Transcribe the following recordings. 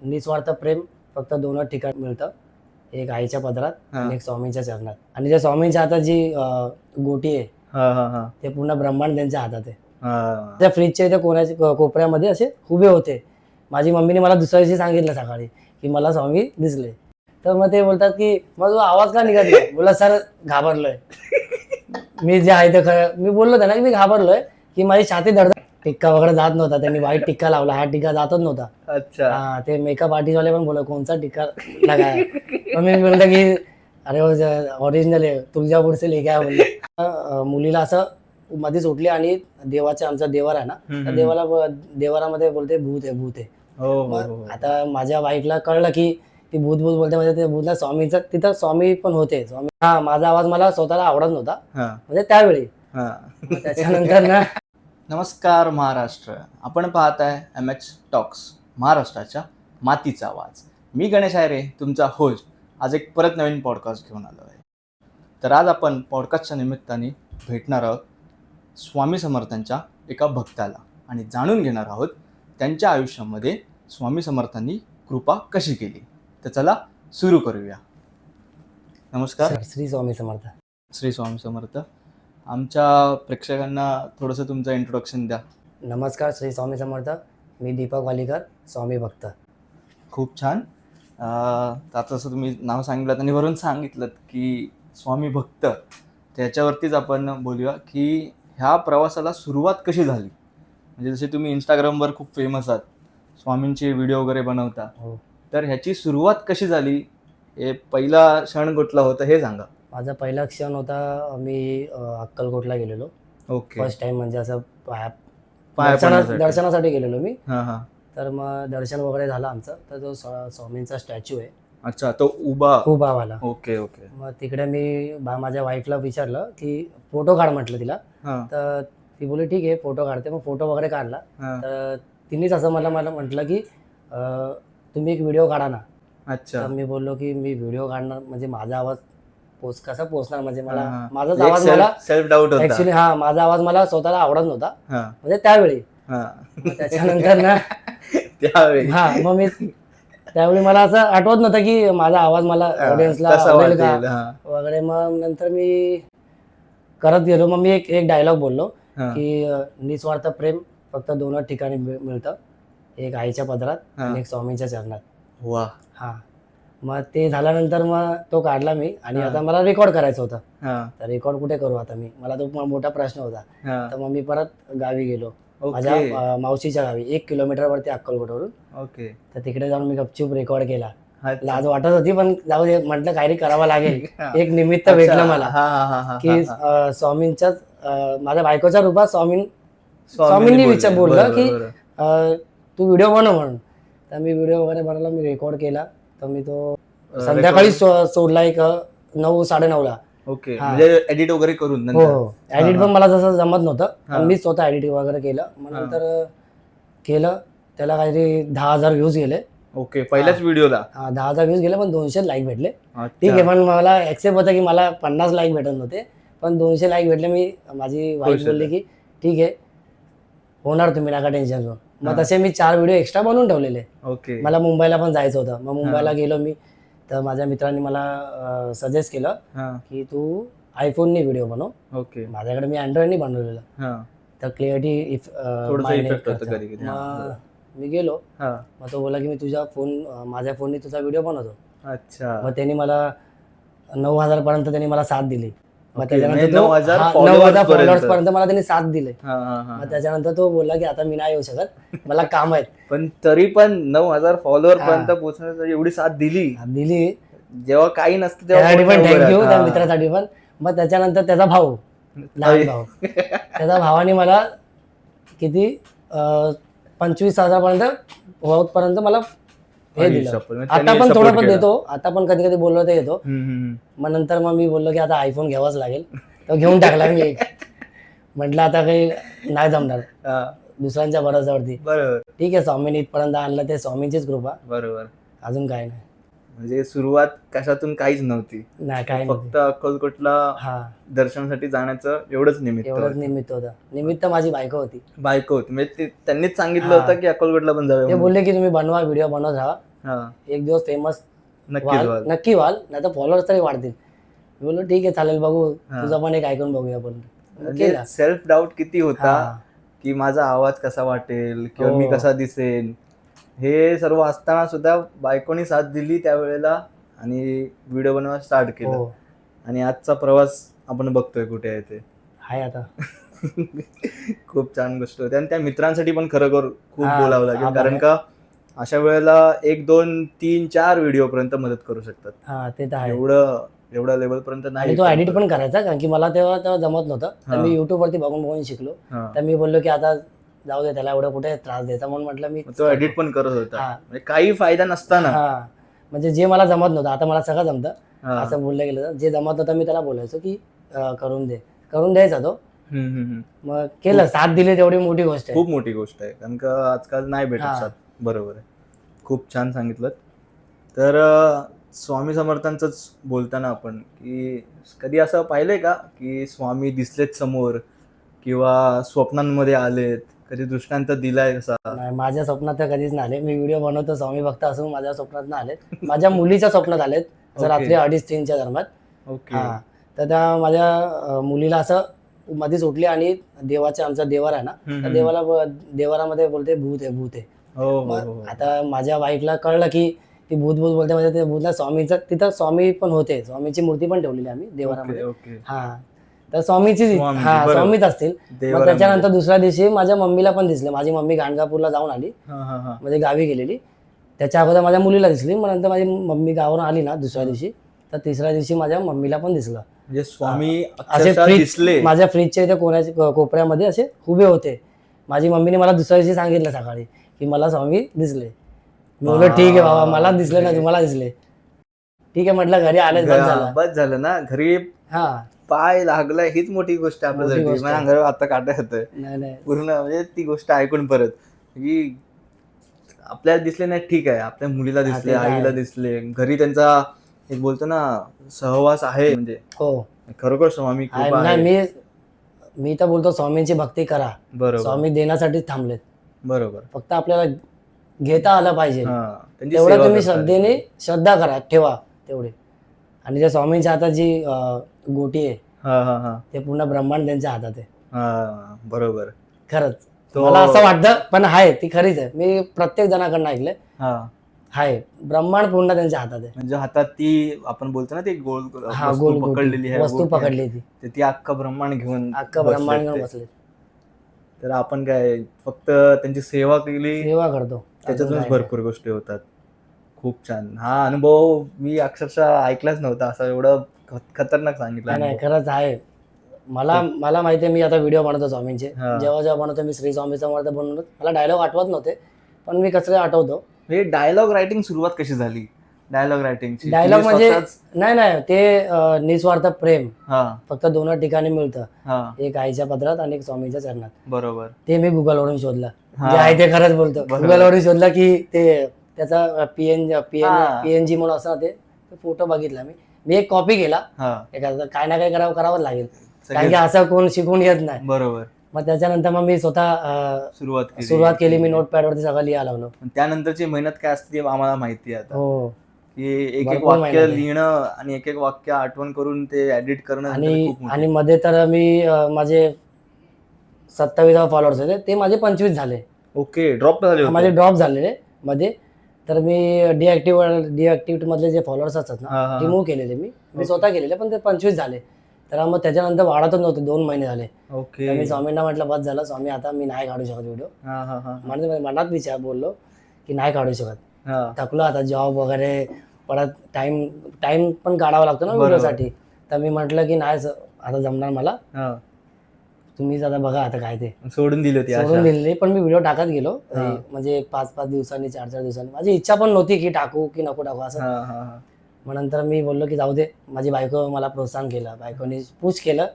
निस्वार्थ प्रेम फक्त दोनच ठिकाणी मिळतं, एक आईच्या पदरात आणि एक स्वामींच्या चरणात. आणि त्या स्वामींच्या हातात जी गोटी आहे ते पूर्ण ब्रह्मांड त्यांच्या हातात आहे. त्या फ्रीजच्या इथे कोणाच्या कोपऱ्यामध्ये असे उभे होते. माझी मम्मीने मला दुसऱ्या दिवशी सांगितलं सकाळी की मला स्वामी दिसले. तर मग ते बोलतात की मग आवाज का निघत नाही? बोला सर घाबरलोय. मी जे आहे ते खरं मी बोललो त्यांना की मी घाबरलोय की माझी छाती धडधड. टिक्का वगैरे जात नव्हता, त्यांनी वाईट टिक्का लावला, हा टिक्का जातच नव्हता. अच्छा. हा ते मेकअप आर्टिस्ट वाले पण बोलले कोणचा टिक्का लगाया. मग मी बोलतो की अरे ओरिजिनल आहे, तुळजापूर से लेके आया बोलले. मुलीला असं मध्येच उठली आणि देवाच्या आमचा देवार आहे ना, त्या देवारामध्ये बोलते भूत आहे भूत आहे. मग आता माझ्या वाईफला कळलं की ती भूत भूत बोलते, म्हणजे ते भूतला स्वामीचं तिथं स्वामी पण होते. स्वामी हा माझा आवाज मला स्वतःला आवडत नव्हता म्हणजे त्यावेळी. त्याच्यानंतर ना नमस्कार महाराष्ट्र, आपण पाहताय MH टॉक्स, महाराष्ट्राच्या मातीचा आवाज. मी गणेश आयरे, तुमचा होस्ट. आज एक परत नवीन पॉडकास्ट घेऊन आलो आहे. तर आज आपण पॉडकास्टच्या निमित्ताने भेटणार आहोत स्वामी समर्थांच्या एका भक्ताला आणि जाणून घेणार आहोत त्यांच्या आयुष्यामध्ये स्वामी समर्थांनी कृपा कशी केली. तर चला सुरू करूया. नमस्कार. श्री स्वामी समर्थ. श्री स्वामी समर्थ. आमच्या प्रेक्षकांना थोडंसं तुमचं इंट्रोडक्शन द्या. नमस्कार, श्री स्वामी समर्थ. मी दीपक वालीकर, स्वामी भक्त. खूप छान. आता जसं तुम्ही नाव सांगितलं आणि वरून सांगितलं की स्वामी भक्त, त्याच्यावरतीच आपण बोलूया की ह्या प्रवासाला सुरुवात कशी झाली. म्हणजे जसे तुम्ही इंस्टाग्रामवर खूप फेमस आहात, स्वामींचे व्हिडिओ वगैरे बनवता, तर ह्याची सुरुवात कशी झाली, हे पहिला क्षण कुठला होता हे सांगा. माझा पहिला क्षण होता, मी अक्कलकोटला गेलेलो. ओके. फर्स्ट टाइम म्हणजे असं पाया दर्शनासाठी गेलेलो मी. तर मग दर्शन वगैरे झालं आमचं. तर जो स्वामींचा स्टॅच्यू आहे. अच्छा, तो उभा वाला. Okay okay. मग तिकडे मी माझ्या वाईफला विचारलं की फोटो काढ म्हटलं तिला. तर ती बोलली ठीक आहे फोटो काढते. मग फोटो वगैरे काढला. तर तिनेच असं मला म्हटलं की तुम्ही एक व्हिडिओ काढा ना. अच्छा. तर मी बोललो की मी व्हिडिओ काढणार म्हणजे माझा आवाज कसा पोचणार, म्हणजे मला माझाच आवाज मला सेल्फ डाऊट होता ऍक्च्युली. माझा आवाज मला स्वतःला आवडत नव्हता म्हणजे त्यावेळी. त्याच्यानंतर ना मग मी त्यावेळी मला असं आठवत नव्हतं की माझा आवाज मला ऑडियन्सला आवडेल का वगैरे. मग नंतर मी करत गेलो. मग मी एक डायलॉग बोललो की निस्वार्थ प्रेम फक्त दोनच ठिकाणी मिळतं, एक आईच्या पदरात आणि एक स्वामींच्या चरणात. वा. हा मग ते झाल्यानंतर मग तो काढला मी आणि आता मला रेकॉर्ड करायचं होतं. तर रेकॉर्ड कुठे करू आता मी, मला तो मोठा प्रश्न होता. तर मग मी परत गावी गेलो, माझ्या मावशीच्या गावी 1 किलोमीटरवरती अक्कलकोटवरून. ओके. तर तिकडे जाऊन मी गपचूप रेकॉर्ड केला. लाज वाटत होती पण जाऊ दे म्हटलं, काहीतरी करावं लागेल. एक निमित्त भेटलं मला की स्वामींच्याच माझ्या बायकोच्या रूपात स्वामींनी बोललं की तू व्हिडिओ बनव म्हणून. तर मी व्हिडिओ वगैरे बनवला, मी रेकॉर्ड केला. तर मी तो संध्याकाळी सोडला एक 9-9:30ला. ओके. म्हणजे एडिट वगैरे करून. हो, एडिट पण मला जसं जमत नव्हतं, मी स्वतः एडिटिंग वगैरे केलं. मग नंतर केलं, त्याला काहीतरी 10,000 व्ह्यूज गेले. ओके. पहिल्याच व्हिडिओला 10,000 व्ह्यूज गेले पण 200 लाईक भेटले. ठीक आहे, पण मला ऍक्सेप्ट होतं की मला 50 लाईक भेटत नव्हते, पण 200 लाईक भेटले. माझी वाईफ बोलली की ठीक आहे होणार, तुम्ही नका टेन्शन घेऊ. मग तसे मी 4 व्हिडिओ एक्स्ट्रा बनवून ठेवलेले. ओके. मला मुंबईला पण जायचं होतं. मग मुंबईला गेलो मी. तर माझ्या मित्रांनी मला सजेस्ट केलं की तू आयफोननी व्हिडिओ बनव. ओके. माझ्याकडे मी अँड्रॉइडनी बनवलेलं. तर क्लिअरिटी मी गेलो. मग तो बोला की मी माझ्या फोननी तुझा व्हिडिओ बनवतो. अच्छा. मग त्यांनी मला 9,000 पर्यंत त्यांनी मला साथ दिली. मग त्याच्यानंतर 9,000 फॉलोअर्स पर्यंत मला त्यांनी साथ दिले. मग त्याच्यानंतर तो बोलला की आता मी नाही येऊ शकत, मला काम आहेत. पण तरी पण 9,000 फॉलोअर पर्यंत पोहोचण्यासाठी एवढी साथ दिली जेव्हा काही नसतं त्यासाठी पण थँक्यू त्या मित्रासाठी पण. मग त्याच्यानंतर त्याचा भाऊ, लहान भाऊ, त्याच्या भावाने मला किती 25,000 पर्यंत मला हे दिलं. आता पण थोडं पण देतो, आता पण कधी कधी बोललो तर येतो. मग नंतर मी बोललो की आता आयफोन घ्यावाच लागेल, तो घेऊन टाकला मी एक. म्हटलं आता काही नाही जमणार दुसऱ्यांच्या भरोश्यावरती. बरोबर. ठीक आहे, स्वामींनी इथपर्यंत आणलं, ते स्वामींचीच कृपा. बरोबर. अजून काय नाही. म्हणजे सुरुवात कशातून काहीच नव्हती, नाही काय फक्त अक्कलकोटला दर्शनासाठी जाण्याचं एवढंच निमित्त होतं. निमित्त माझी बायको होती. म्हणजे त्यांनीच सांगितलं होतं की अक्कलकोटला पण जाऊया. ते बोलले की तुम्ही बनवा, व्हिडिओ बनवत राहा, हा. एक दिवस फेमस नक्कीच व्हाल. नक्की व्हाल, नाही तर फॉलोअर्स तरी वाढतील. मी बोललो ठीक आहे चालेल, बघू तुझं पण एक ऐकून बघूया आपण. म्हणजे केलं. सेल्फ डाऊट किती होता हा. की माझा आवाज कसा वाटेल किंवा मी हो. कसा दिसेन, हे सर्व असताना सुद्धा बायकोनी साथ दिली त्यावेळेला आणि व्हिडिओ बनवायला स्टार्ट केलं. हो. आणि आजचा प्रवास आपण बघतोय कुठे आहे ते. आहे आता. खूप छान गोष्ट होती आणि त्या मित्रांसाठी पण खरोखर खूप हा, बोलावं लागेल, आभार कारण आहे. का अशा वेळेला 1, 2, 3, 4 व्हिडिओ पर्यंत मदत करू शकतात. हा ते तर आहे. एवढ्या लेवल पर्यंत नाही. आणि तो एडिट पण करायचा, कारण की मला तेव्हा जमत नव्हतं. तर हा. मी युट्यूब वरती बघून शिकलो. हा. तर मी बोललो की आता जाऊ दे, त्याला एवढं कुठे त्रास द्यायचा, म्हणून म्हटलं मी तो एडिट पण करत होता. हा. म्हणजे काही फायदा नसताना. हा, म्हणजे जे मला जमत नव्हतं, आता मला सगळं जमतं. हा. असं बोललं गेलं तर जे जमत होतं मी त्याला बोलायचो की करून द्यायचा तो. मग केलं, साथ दिली तेवढी मोठी गोष्ट आहे. खूप मोठी गोष्ट आहे, कारण का आजकाल नाही भेटत हा. साथ. बरोबर आहे. खूप छान सांगितलं. तर स्वामी समर्थांचंच बोलताना आपण की कधी असं पाहिलंय का की स्वामी दिसलेत समोर किंवा स्वप्नांमध्ये आलेत, कधी दृष्टांत दिलाय कसा? नाही, माझ्या स्वप्नात तर कधीच नाही आले. मी व्हिडिओ बनवतो स्वामी भक्त असून माझ्या स्वप्नात नाही आलेत. माझ्या मुलीच्या स्वप्नात आलेत, असं रात्री 2:30-3च्या दरम्यान. ओके. हा, तर त्या माझ्या मुलीला असं मध्येच उठली आणि देवाच्या, आमचा देवार आहे ना, त्या देवारामध्ये बोलते भूत आहे. मग आता माझ्या वाईफला कळलं की ती भूत बोलते, म्हणजे ते भूत ना स्वामीचं, तिथं स्वामी पण होते, स्वामीची मूर्ती पण ठेवलेली आम्ही देवारामध्ये. हा, तर स्वामीच असतील. मग त्याच्यानंतर दुसऱ्या दिवशी माझ्या मम्मीला पण दिसले. माझी मम्मी गाणगापूरला जाऊन आली, म्हणजे गावी गेलेली. त्याच्या अगोदर माझ्या मुलीला दिसली. मग नंतर माझी मम्मी गावावरून आली ना दुसऱ्या दिवशी, तर तिसऱ्या दिवशी माझ्या मम्मीला पण दिसलं. म्हणजे स्वामी असे दिसले माझ्या फ्रीजच्या इथे कोणाच्या कोपऱ्यामध्ये असे उभे होते. माझी मम्मीने मला दुसऱ्या दिवशी सांगितलं सकाळी की मला स्वामी दिसले. मी बोललो ठीक आहे बाबा, मला दिसले ना, तुम्हाला दिसले, ठीक आहे म्हटलं, घरी आलेच बस झालं ना. घरी हा, पाय लागलाय हीच मोठी गोष्ट आपल्यासाठी. आता काढता येतोय नाही पूर्ण, म्हणजे ती गोष्ट ऐकून परत की आपल्याला दिसले नाही, ठीक आहे, आपल्या मुलीला दिसले, आईला दिसले, घरी त्यांचा एक बोलतो ना सहवास आहे. म्हणजे हो, खरोखर स्वामी कृपा आहे. नाही, मी तर बोलतो स्वामींची भक्ती करा. बरोबर. स्वामी देण्यासाठीच थांबलेत. बरोबर. फक्त आपल्याला घेता आलं पाहिजे, त्यांची तेवढं सेवा तुम्ही करताय. श्रद्धेने श्रद्धा करा, ठेवा तेवढे. आणि त्या स्वामींच्या हातात जी गोटी आहे, ते पूर्ण ब्रह्मांड त्यांच्या हातात आहे. बरोबर. खरंच मला असं वाटतं, पण आहे ती खरीच आहे. मी प्रत्येक जणाकडनं ऐकलंय, आहे ब्रह्मांड पूर्ण त्यांच्या हातात आहे. म्हणजे हातात ती आपण बोलतो ना, ती गोल पकडलेली वस्तू पकडली, ती अख्खा ब्रह्मांड घेऊन बसले. तर आपण काय फक्त त्यांची सेवा केली, सेवा करतो, त्याच्यातूनच भरपूर गोष्टी होतात. खूप छान. हा अनुभव मी अक्षरशः ऐकलाच नव्हता, असं एवढं खतरनाक सांगितलं. नाही, खरंच आहे. मला माहिती आहे, मी आता व्हिडिओ बनवतो स्वामींचे. जेव्हा बनवतो मी श्री स्वामी समर्थ बनवतो, मला डायलॉग आठवत नव्हते, पण मी कसं आठवतो. हे डायलॉग रायटिंग सुरुवात कशी झाली? डायलॉग म्हणजे नाही, ते निस्वार्थ प्रेम फक्त 2 ठिकाणी मिळतं, एक आईच्या पदरात आणि एक स्वामीच्या चरणात. बरोबर. ते मी गुगलवरून शोधलं, जे आहे ते खरंच बोलतो. गुगलवरून शोधलं की ते त्याचा पीएनजी म्हणून असं ते फोटो बघितला. मी एक कॉपी केला, काय ना काय करावंच लागेल, कारण की असं कोण शिकून घेत नाही. बरोबर. मग त्याच्यानंतर मग मी स्वतः सुरुवात केली. मी नोटपॅड वरती सगळं लिहायला लागलो. त्यानंतरची मेहनत काय असते ते आम्हाला माहिती आहे आता. हो, की एक वाक्य लिहिणं आणि एक वाक्य आठवण करून ते एडिट करणं. आणि मध्ये तर मी माझे 27 फॉलोअर्स होते, ते माझे 25 झाले. ओके, ड्रॉप झाले, माझे ड्रॉप झालेले मध्ये. तर मी डिॲक्टिव्ह मधले जे फॉलोअर्स असतात ना, रिमूव्ह केलेले मी स्वतः केलेले, पण ते 25 झाले. तर मग त्याच्यानंतर वाढतच नव्हते, 2 महिने झाले. तर मी स्वामींना म्हटलं बस झालं स्वामी, आता मी नाही काढू शकत व्हिडिओ. म्हणजे मनात विचार बोललो की नाही काढू शकत, थकलो आता, जॉब वगैरे, परत टाइम पण काढावा लागतो ना व्हिडिओसाठी. तर मी म्हटलं की नाही आता जमणार मला, तुम्हीच आता बघा आता काय ते. सोडून दिलेली. पण मी व्हिडिओ टाकत गेलो, म्हणजे 5-5 दिवसांनी, 4-4 दिवसांनी. माझी इच्छा पण नव्हती की टाकू की नको टाकू असं. मग नंतर मी बोललो की जाऊ दे. माझी बायको मला प्रोत्साहन केलं, बायकोने पुश केलं,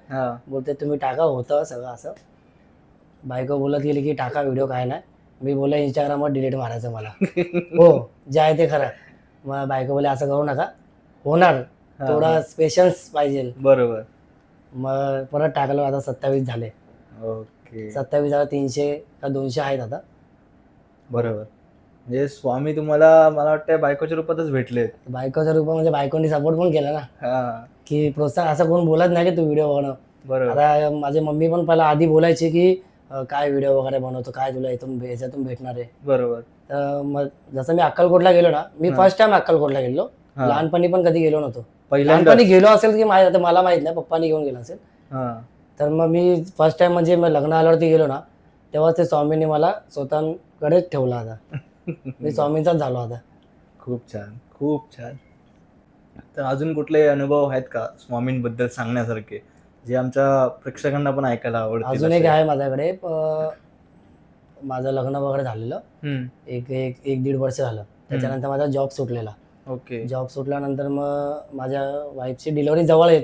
बोलते तुम्ही टाका, होतं सगळं असं. बायको बोलत गेली की टाका व्हिडिओ, काय नाही. मी बोललो इंस्टाग्रामवर डिलीट मारायचं मला. हो, जे आहे ते खरं. मग बायको बोलले असं करू नका, होणार, थोडा पेशन्स पाहिजे. बरोबर. मग परत टाकलं, आता 27 झाले. ओके, 27 300 का 200 आहेत आता. बरोबर. म्हणजे स्वामी तुम्हाला मला वाटतं बायकोच्या रूपातच भेटले. बायकोच्या रूपात म्हणजे बायकोनी सपोर्ट पण केला ना, हा की प्रोत्साहन. असं कोण बोलत नाही की तू व्हिडिओ बनव. बरोबर. आता माझी मम्मी पण पहिला आधी बोलायची की काय व्हिडिओ वगैरे बनवतो, काय तुला याच्यातून भेटणार आहे. बरोबर. तर मग जसं मी अक्कलकोटला गेलो ना, मी फर्स्ट टाइम अक्कलकोटला गेलो. लहानपणी पण कधी गेलो नव्हतो. लहानपणी गेलो असेल की आता मला माहित नाही, पप्पानी घेऊन गेला असेल. तर मग मी फर्स्ट टाइम म्हणजे मग लग्न आल्यावरती गेलो ना, तेव्हा ते स्वामींनी मला स्वतःकडेच ठेवला होता. मी स्वामींचाच झालो आता. खूप छान, खूप छान. तर अजून कुठले अनुभव आहेत का स्वामींबद्दल सांगण्यासारखे, जे आमच्या प्रेक्षकांना पण ऐकायला आवडतील? अजून एक आहे माझ्याकडे. माझं लग्न वगैरे झालेलं, एक एक एक दीड वर्ष झालं. त्याच्यानंतर माझा जॉब सुटलेला. ओके. जॉब सुटल्यानंतर मग माझ्या वाईफची डिलिव्हरी जवळ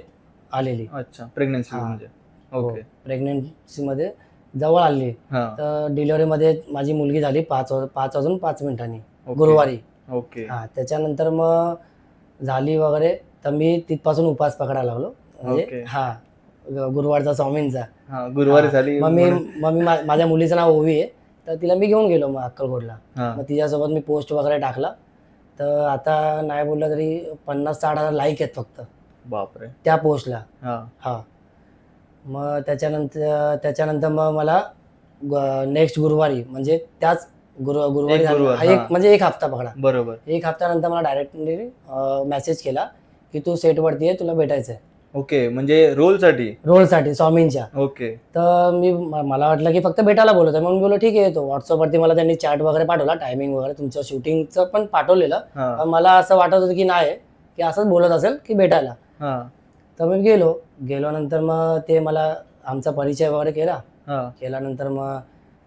आलेली. अच्छा, प्रेग्नन्सी म्हणजे. ओके. प्रेग्नन्सी मध्ये जवळ आली. तर डिलिव्हरी मध्ये माझी मुलगी झाली 5 मिनिटांनी गुरुवारी. ओके. हा, त्याच्यानंतर मग झाली वगैरे, तर मी तिथपासून उपास पकडायला लागलो. म्हणजे हा, गुरुवारचा स्वामींचा. गुरुवारी झाली. मग मी माझ्या मुलीचं नाव ओवी आहे, तर तिला मी घेऊन गेलो मग अक्कलकोटला. मग तिच्यासोबत मी पोस्ट वगैरे टाकला. तर आता नाही बोललं तरी 50-60 लाईक आहेत फक्त. बापरे. त्या पोस्टला. हा. मग त्याच्यानंतर मग मला नेक्स्ट गुरुवारी, म्हणजे त्याच गुरुवारी म्हणजे एक हफ्ता पकडा. बरोबर. एक हफ्त्यानंतर मला डायरेक्टली मेसेज केला की तू सेटवरती आहे, तुला भेटायचंय. ओके, म्हणजे रोलसाठी स्वामींच्या. ओके. तर मला वाटलं की फक्त भेटायला बोलत आहे, म्हणून बोललो ठीक आहे येतो. व्हॉट्सअपवरती मला त्यांनी चॅट वगैरे पाठवला, टायमिंग वगैरे तुमचं शूटिंगचं पण पाठवलेलं. पण मला असं वाटत होतं की नाही, की असंच बोलत असेल की भेटायला. तर मी गेलो नंतर मग ते मला आमचा परिचय वगैरे केल्यानंतर मग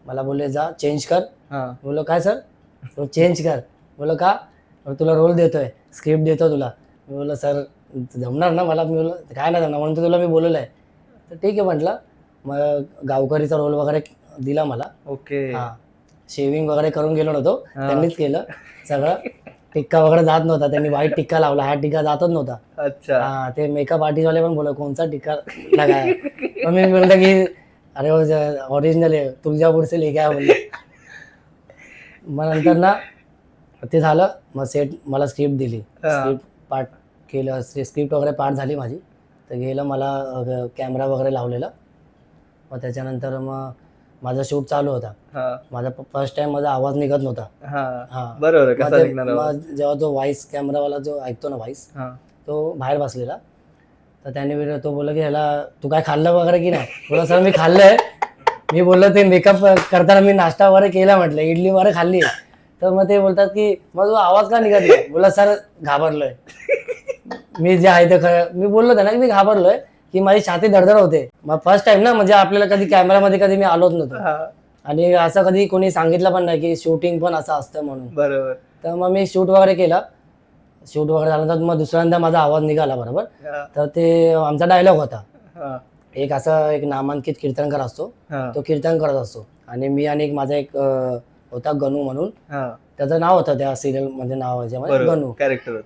मला बोलले जा चेंज कर. बोललो काय सर? चेंज कर. बोललो का? तुला रोल देतोय, स्क्रिप्ट देतो तुला. मी बोललो सर जमणार ना मला. मी बोललो काय नाही जमणार, म्हणून तुला मी बोलवलं आहे. तर ठीक आहे म्हटलं. मग गावकरीचा रोल वगैरे दिला मला. ओके. शेविंग वगैरे करून गेलो नव्हतो, त्यांनीच केलं सगळं. टिक्का वगैरे जात नव्हता, त्यांनी व्हाईट टिक्का लावला, हा टिक्का जातच नव्हता. अच्छा. ते मेकअप आर्टिस्टवाले पण बोलत कोणचा टिक्का लगाय. मग मी बोलतो की अरे ओरिजिनल आहे, तुळजापूर से लेके आया बोललो. मग नंतर ना ते झालं. मग मला स्क्रिप्ट दिली, स्क्रिप्ट पाठ केलं, स्क्रिप्ट वगैरे पाठ झाली माझी. तर गेलं, मला कॅमेरा वगैरे लावलेला. मग त्याच्यानंतर मग माझा शूट चालू होता. माझा फर्स्ट टाइम माझा आवाज निघत नव्हता. बरोबर. मग जेव्हा तो व्हॉइस कॅमेरावाला जो ऐकतो ना व्हॉइस, तो बाहेर बसलेला. तर त्याने तो बोलला की ह्याला तू काय खाल्लं वगैरे की नाही? बोला सर मी खाल्लंय. मी बोललो ते मेकअप करताना मी नाश्ता वगैरे केला, म्हटलं इडली वगैरे खाल्ली. तर मग ते बोलतात की मग तो आवाज का निघत नाही? बोला सर घाबरलोय मी, जे आहे ते खरं. मी बोललो त्यांना की मी घाबरलोय, की माझी छाती धडधड होते. मग फर्स्ट टाइम ना, म्हणजे आपल्याला कधी कॅमेरामध्ये कधी मी आलोच नव्हतो, आणि असं कधी कोणी सांगितलं पण नाही की शूटिंग पण असं असतं म्हणून. बरोबर. तर मग मी शूट वगैरे केला. शूट वगैरे झाल्यानंतर मग दुसऱ्यांदा माझा आवाज निघाला बरोबर. तर ते आमचा डायलॉग होता. एक नामांकित कीर्तनकार असतो, तो कीर्तन करत असतो, आणि मी आणि माझा एक होता गणू म्हणून, त्याचं नाव होतं त्या सिरियल म्हणजे नाव गणू कॅरेक्टर.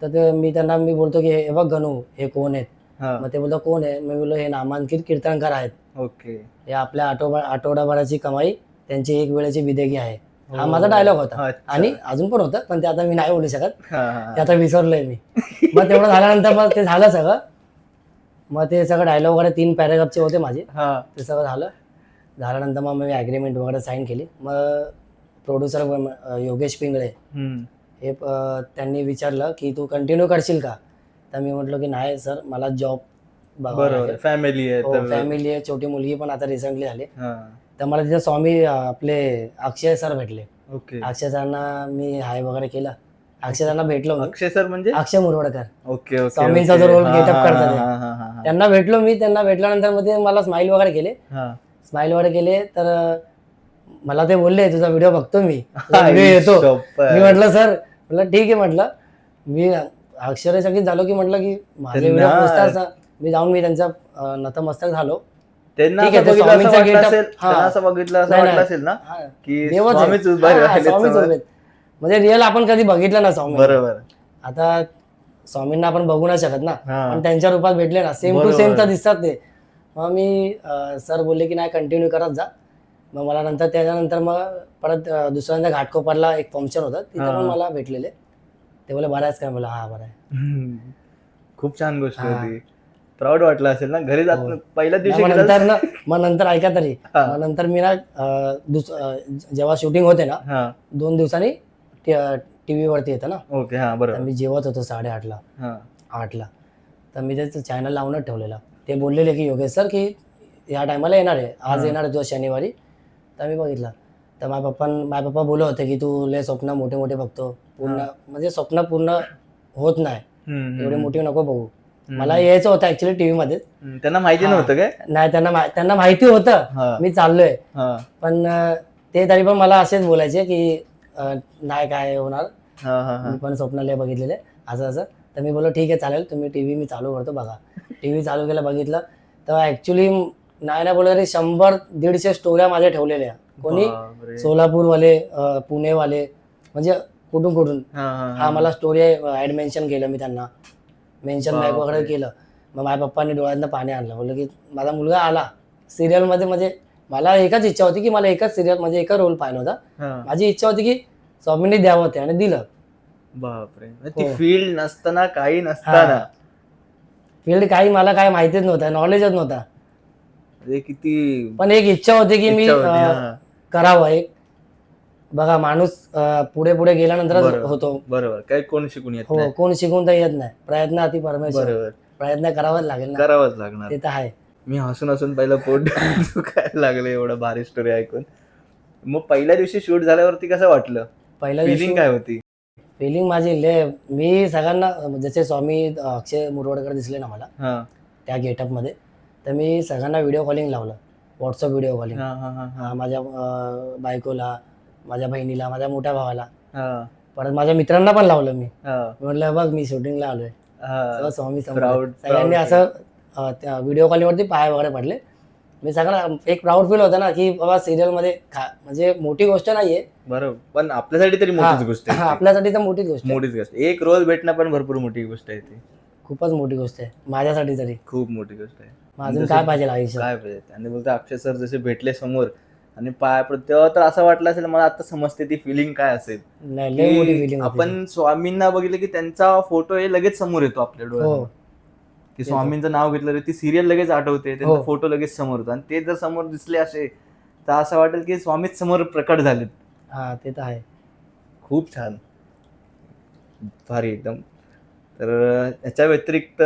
तर मी त्यांना बोलतो की हे बघ गणू, हे कोण आहेत? मग ते बोलतो कोण आहे? मी बोललो हे नामांकित कीर्तनकार आहेत. ओके. हे आपल्या आठवडाभराची कमाई त्यांची एक वेळेची विदेगी आहे. हा माझा डायलॉग होता. आणि अजून पण होतं, पण ते आता मी नाही बोलू शकत, ते आता विसरलोय मी. मग तेवढं झाल्यानंतर मग ते झालं सगळं. मग ते सगळं डायलॉग वगैरे 3 पॅरेग्राफचे होते माझे. ते सगळं झाल्यानंतर मग मी ॲग्रीमेंट वगैरे साईन केली. मग प्रोड्युसर योगेश पिंगळे हे त्यांनी विचारलं की तू कंटिन्यू करशील का? तर मी म्हटलं की नाही सर, मला जॉब बरोबर, फॅमिली आहे, छोटी मुलगी पण आता रिसेंटली झाली. तर मला तिथे स्वामी आपले अक्षय सर भेटले. अक्षय सरांना मी हाय वगैरे केलं. अक्षय सरांना भेटलो. अक्षय सर म्हणजे अक्षय मुरवडकर. ओके. स्वामींचा जो रोल गेटअप करतात, त्यांना भेटलो मी. त्यांना भेटल्यानंतर मग ते मला स्माइल वगैरे केले. तर मला ते बोलले तुझा व्हिडिओ बघतो मी, व्हिडिओ येतो. मी म्हटलं सर, म्हटलं ठीक आहे. म्हटलं मी अक्षरशः झालो की म्हटलं की माझे व्हिडिओ पोचतात. मी जाऊन मी त्यांचा नतमस्तक झालो. म्हणजे रिअल आपण कधी बघितलं ना स्वामी. बरोबर. आता स्वामींना आपण बघू नाही शकत ना, पण त्यांच्या रूपात भेटले ना, सेम टू सेम तर दिसतात ते. मग मी सर बोलले की नाही कंटिन्यू करत जा. मग मला नंतर त्याच्यानंतर मग परत दुसऱ्यांदा घाटकोपरला एक फंक्शन होतं तिथे पण मला भेटलेले. ते बोले बरं आहेस का? मला हा बरं आहे. खूप छान गोष्ट होती. प्राऊड वाटलं असेल ना घरी जात पहिल्या दिवशी मग नंतर ना मग नंतर ऐका तरी मग नंतर मी ना जेव्हा शूटिंग होते ना 2 दिवसांनी टीव्ही वरती येतं ना. ओके हा बरोबर. मी जेवत होतो 8:30ला 8ला. तर मी त्याचं चॅनल लावूनच ठेवलेला. ते बोललेले की योगेश सर की या टायमाला येणार आहे, आज येणार आहे तो शनिवारी. तर मी बघितलं. तर माझे पप्पा बोलत होते की तू लय स्वप्न मोठे मोठे बघतो, पूर्ण म्हणजे स्वप्न पूर्ण होत नाही, एवढे मोठे नको बघू. मला यायचं होतं ऍक्च्युली टीव्ही मध्ये. त्यांना माहिती नव्हतं काय? नाही, त्यांना माहिती होतं मी चाललोय, पण ते तरी पण मला असेच बोलायचे की नाही काय होणार, मी पण स्वप्न लय बघितलेले असं असं. तर मी बोललो ठीक आहे चालेल, तुम्ही टीव्ही मी चालू करतो बघा. टीव्ही चालू केलं, बघितलं तर ऍक्च्युली नाही बोललं तरी 100-150 स्टोऱ्या माझ्या ठेवलेल्या. कोणी सोलापूरवाले, पुणेवाले, म्हणजे कुठून हा मला स्टोरी ऍड मेन्शन केलं, मी त्यांना मेन्शन बॅक वगैरे केलं. मग माझ्या पप्पांनी डोळ्यातनं पाणी आणलं, बोललं की माझा मुलगा आला सिरियल मध्ये. म्हणजे मला एकच इच्छा होती की मला एकच सिरियल म्हणजे एकच रोल पाहिला होता. माझी इच्छा होती की स्वामींनी द्यावं ते, आणि दिलं. बापरे, ती फील्ड नसताना काही नसताना फील्ड काही मला काय माहितीच नव्हतं, नॉलेजच नव्हता. किती पण एक इच्छा होती की मी करावं. एक बघा माणूस पुढे पुढे गेल्यानंतर होतो. बरोबर, काय कोण शिकून येत हो, कोण शिकून तर येत नाही. प्रयत्न अति परमेश्वर. प्रयत्न करावाच लागेल ना, करावाच लागणार. ते तर आहे. मी हसून पहिलं पोट दुखायला लागलं एवढं भारी स्टोरी ऐकून. मग पहिल्या दिवशी शूट झाल्यावरती कसं वाटलं? पहिल्या दिवशी काय होती? फिलिंग माझी मी सगळ्यांना जसे स्वामी अक्षय मुरवडकर दिसले ना मला त्या गेटअप मध्ये, तर मी सगळ्यांना व्हिडिओ कॉलिंग लावलं, व्हॉट्सअप व्हिडिओ कॉलिंग. माझ्या बायकोला, माझ्या बहिणीला, माझ्या मोठ्या भावाला, परत माझ्या मित्रांना पण लावलं. मी म्हटलं बघ मी शूटिंगला आलोय, स्वामी समोर. सगळ्यांनी असं व्हिडिओ कॉलिंग वरती पाय वगैरे पडले. मी सगळं एक प्राऊड फील होतं ना की बाबा सिरियल मध्ये, म्हणजे मोठी गोष्ट नाहीये बरोबर, पण आपल्यासाठी तरी मोठीच गोष्ट आहे. आपल्यासाठी तर मोठीच गोष्ट आहे. एक रोल भेटणं पण भरपूर मोठी गोष्ट आहे. ती खूपच मोठी गोष्ट आहे माझ्यासाठी तरी. खूप मोठी गोष्ट आहे. अजून काय पाहिजे आयुष्यात, काय पाहिजे. आणि बोलतो अक्षय सर जसे भेटले समोर आणि पाय पडत, तेव्हा तर असं वाटलं असेल मला आता समजते ती फिलिंग काय असेल. लय मोठी फिलिंग. आपण स्वामींना बघितलं की त्यांचा फोटो हे लगेच समोर येतो आपल्या डोळ्यात, की स्वामींचं नाव घेतलं ती सिरियल लगेच आठवते, त्यांचा फोटो लगेच समोर येतो. आणि ते जर समोर दिसले असे तर असं वाटेल की स्वामीच समोर प्रकट झालेत. ते तर आहे. खूप छान, भारी एकदम. तर याच्या व्यतिरिक्त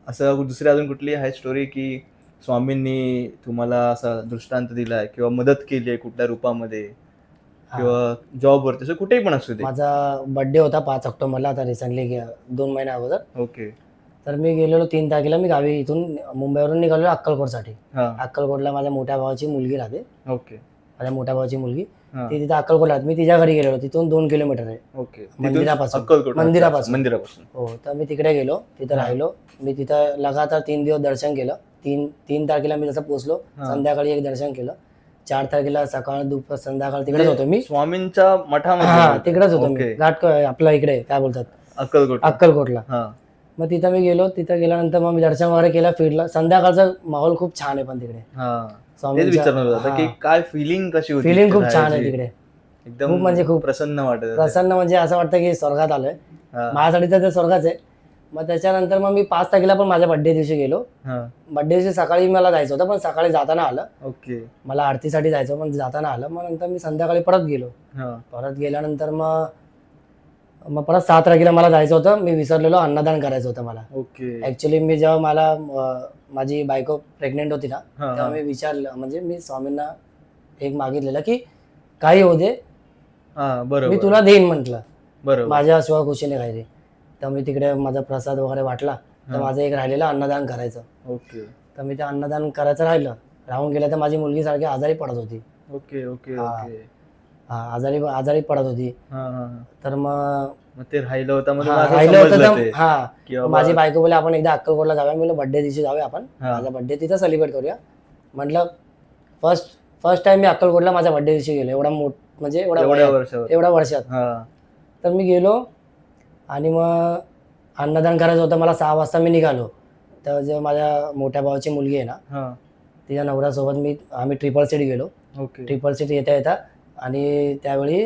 असं दुसरी अजून कुठली आहे स्टोरी की स्वामींनी तुम्हाला असा दृष्टांत दिलाय किंवा मदत केली आहे कुठल्या रूपामध्ये, किंवा जॉबवरती, असं कुठेही पण असू दे? माझा बर्थडे होता 5 ऑक्टोबरला, आता रिसेंटली 2 महिन्या अगोदर. ओके. तर मी गेलेलो 3 तारखेला. मी गावी इथून मुंबईवरून निघालो अक्कलकोटसाठी. अक्कलकोटला माझ्या मोठ्या भावाची मुलगी राहते. ओके. माझ्या मोठ्या भावाची मुलगी ती तिथे अक्कलकोटला. मी तिच्या घरी गेलेलो, तिथून 2 किलोमीटर आहे. ओके. मंदिरापासून. हो, तर मी तिकडे गेलो, तिथे राहिलो. मी तिथं लगातार 3 दिवस दर्शन केलं. 3 तारखेला मी जसं पोहोचलो, संध्याकाळी एक दर्शन केलं. 4 तारखेला सकाळ दुपार संध्याकाळ तिकडेच होतो मी, स्वामींच्या मठामध्ये. तिकडेच होतो मी, आपल्या इकडे काय बोलतात अक्कलकोटला. मग तिथं मी गेलो. तिथं गेल्यानंतर मग मी दर्शन वगैरे केलं, फिरलं. संध्याकाळचा माहोल खूप छान आहे पण तिकडे. काय फिलिंग कशी होती? फिलिंग खूप छान आहे तिकडे, एकदम म्हणजे खूप प्रसन्न वाटत. प्रसन्न म्हणजे असं वाटतं की स्वर्गात आलोय. माझ्यासाठी तर ते स्वर्गाच आहे. मग त्याच्यानंतर मग मी 5 तारखेला पण माझ्या बर्थडे दिवशी गेलो. बर्थडे दिवशी सकाळी मला जायचं होतं, पण सकाळी जाताना आलं. ओके. मला आरतीसाठी जायचं, पण जाताना आलं. मग नंतर मी संध्याकाळी परत गेलो. परत गेल्यानंतर मग परत 7 तारखेला मला जायचं होतं. मी विसरलेलो, अन्नदान करायचं होतं मला. ओके. ऍक्च्युली मी जेव्हा मला माझी बायको प्रेग्नेंट होती ना, तेव्हा मी विचारलं, म्हणजे मी स्वामींना एक मागितलेलं की काही होऊ दे, मी तुला देईन म्हटलं, माझ्या स्वखुशीने काही. तर मी तिकडे माझा प्रसाद वगैरे वाटला. तर माझं एक राहिलेलं अन्नदान करायचं. ओके. तर मी ते अन्नदान करायचं राहून गेलं. तर माझी मुलगी सारखी आजारी पडत होती. ओके. ओके. आजारी पडत होती. तर मग ते राहिलं होतं. माझी बायको बोले आपण एकदा अक्कलकोटला जाऊया. मी बर्थडे दिवशी जाऊया आपण, माझा बर्थडे तिथं सेलिब्रेट करूया. म्हटलं फर्स्ट टाइम मी अक्कलकोटला माझ्या बर्थडे दिवशी गेलो, एवढ्या वर्षात. तर मी गेलो आणि मग अन्नदान करायचं होतं मला. 6 वाजता मी निघालो. तर जे माझ्या मोठ्या भावाची मुलगी आहे ना, तिच्या नवऱ्यासोबत आम्ही ट्रिपल सीट गेलो. ओके. ट्रिपल सीट येता येता. आणि त्यावेळी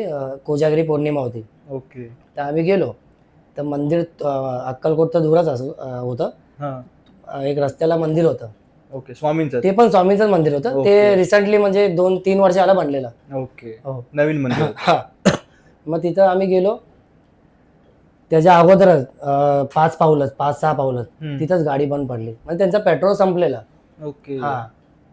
कोजागिरी पौर्णिमा होती. ओके. तर आम्ही गेलो. तर मंदिर अक्कलकोट तर दूरच होतं. एक रस्त्याला मंदिर होतं. ओके. स्वामींचं. ते पण स्वामींचंच मंदिर होतं. ते रिसेंटली म्हणजे 2-3 वर्ष आला बनलेलं. ओके. हो. नवीन मंदिर. हा. मग तिथं आम्ही गेलो. त्याच्या अगोदरच 5-6 पावलच तिथंच गाडी बंद पडली. म्हणजे त्यांचा पेट्रोल संपलेला. ओके. हा.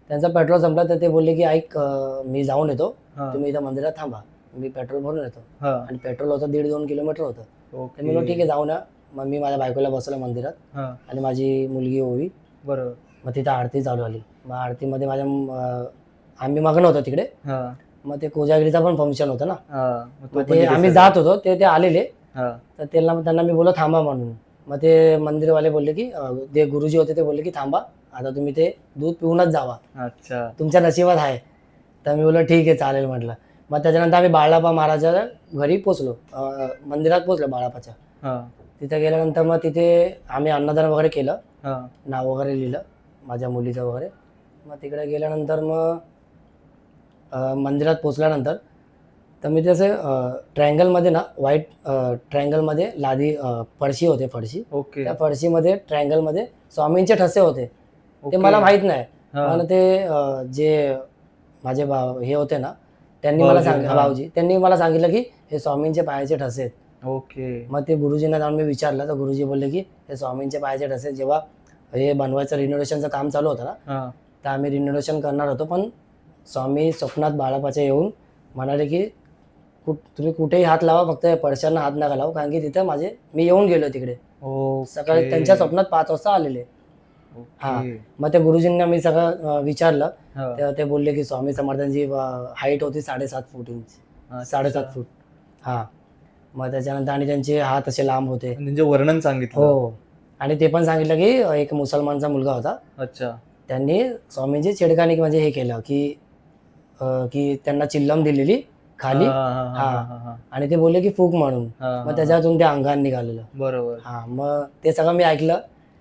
त्यांचा पेट्रोल संपला तर ते बोलले की ऐक मी जाऊन येतो, तुम्ही इथं मंदिरात थांबा, मी पेट्रोल भरून येतो. आणि पेट्रोल होतं 1.5-2 किलोमीटर होतं. तर मी ठीक आहे जाऊ ना. मग मी माझ्या बायकोला बसवलं मंदिरात आणि माझी मुलगी ओवी. बरोबर. मग तिथं आरती चालू आली. मग आरतीमध्ये आम्ही मग्न होतो तिकडे. मग ते कोजागिरीचा पण फंक्शन होतं ना. मग ते आम्ही जात होतो ते आलेले. तर त्यांना मी बोललो थांबा म्हणून. मग ते मंदिरवाले बोलले की जे गुरुजी होते ते बोलले की थांबा, आता तुम्ही ते दूध पिऊनच जावा. अच्छा. तुमच्या नशिबात आहे. तर मी बोललो ठीक आहे चालेल म्हटलं. मग त्याच्यानंतर आम्ही बाळाप्पा महाराजाच्या घरी पोचलो. मंदिरात पोचलो बाळाप्पाच्या. तिथे गेल्यानंतर मग तिथे आम्ही अन्नदान वगैरे केलं. नाव वगैरे लिहिलं माझ्या मुलीचं वगैरे. मग तिकडे गेल्यानंतर मग मंदिरात पोचल्यानंतर तर मी त्याचे ट्रायंगलमध्ये ना व्हाईट ट्रायंगलमध्ये लादी फरशी होते फरशी. ओके. त्या फरशीमध्ये ट्रायंगलमध्ये स्वामींचे ठसे होते. ते मला माहित नाही. पण ते जे माझे हे होते ना त्यांनी मला सांगितलं, भाऊजी त्यांनी मला सांगितलं की हे स्वामींचे पायाचे ठसे आहेत. ओके. मग ते गुरुजींना जाऊन मी विचारलं तर गुरुजी बोलले की हे स्वामींचे पायाचे ठसे. जेव्हा हे बनवायचं रिनोव्हेशनचं काम चालू होतं ना तर आम्ही रिनोव्हेशन करणार होतो, पण स्वामी स्वप्नात बाळाप्पाच्या येऊन म्हणाले की तुम्ही कुठेही हात लावा, फक्त पडशांना हात नका लावू, कारण की तिथं मी येऊन गेलो तिकडे. सकाळी त्यांच्या स्वप्नात 5 वाजता आलेले. मग त्या गुरुजींना मी सगळं विचारलं. तेव्हा ते बोलले की स्वामी समर्थांची हाईट होती 7.5 फूट इंच. 7.5 फूट. मग त्याच्यानंतर आणि त्यांचे हात असे लांब होते. त्यांचे वर्णन सांगितलं. हो. आणि ते पण सांगितलं की एक मुसलमानचा मुलगा होता. अच्छा. त्यांनी स्वामींची छेडखानी म्हणजे हे केलं की त्यांना चिल्लम दिलेली खाली. आणि ते बोलले की फूक म्हणून. मग त्याच्यातून ते अंगावर निघालेलं. बरोबर. मग ते सगळं मी ऐकलं.